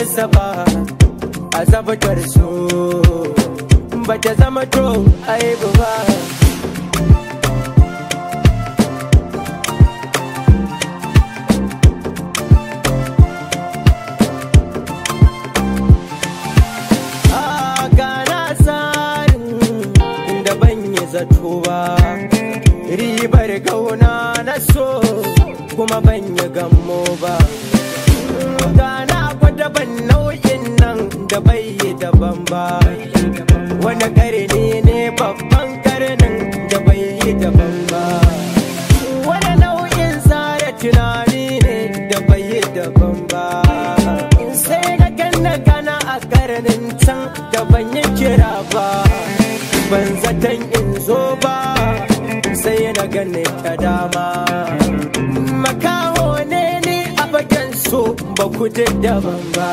rasa ba azabtar so bata zama to aibu ba. Zato ba ribar gauna na so kuma ban yi gammo ba. Gana gwada ban nau'in nan da bai yi daban ba. Wani karni ne babban karnin da bai yi daban ba. Wani nau'in tsara tunani ne da bai yi daban ba. Sai na gana a karnin can da ban yi kira ba. Ban zaton in zo ba sai na gane ta dama. Makaho ne ni a bakin so ba ku daban ba.